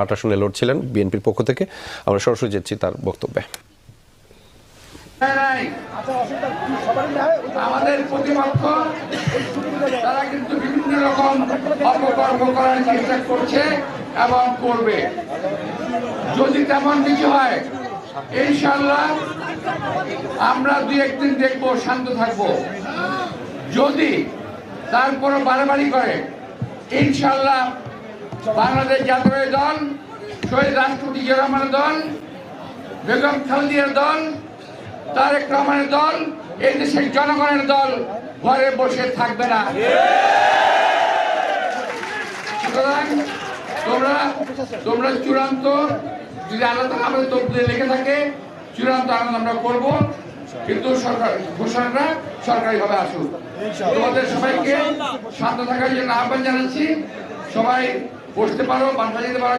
8 আসনে লড়ছিলেন বিএনপির পক্ষ থেকে। আমরা সরাসরি যাচ্ছি তার বক্তব্যে। আমাদের প্রতিপক্ষ তারা কিন্তু বিভিন্ন রকম অপকর্ম করার চেষ্টা করছে এবং করবে। যদি তেমন কিছু হয় ইনশাআল্লাহ আমরা 2-1 দিন দেখবো, শান্ত থাকবো। যদি তারপর বাড়াবাড়ি করে ইনশাআল্লাহ বাংলাদেশ জাতীয় দল, শহীদ রাষ্ট্রপতি জিয়া রহমানের দল, বেগম খালেদার দল, তারেক রহমানের দল, এই দেশের জনগণের দল ঘরে বসে থাকবে না। সুতরাং তোমরা চূড়ান্ত, যদি আল্লাহ তাআলা আমাদের তকদিরে লিখে থাকে, চূড়ান্ত আনন্দ আমরা করব, কিন্তু সরকার ঘোষণাটা সরকারিভাবে আসুক। তোমাদের সবাইকে শান্ত থাকার জন্য আহ্বান জানাচ্ছি। সবাই বসতে পারো, বাসা যেতে পারো।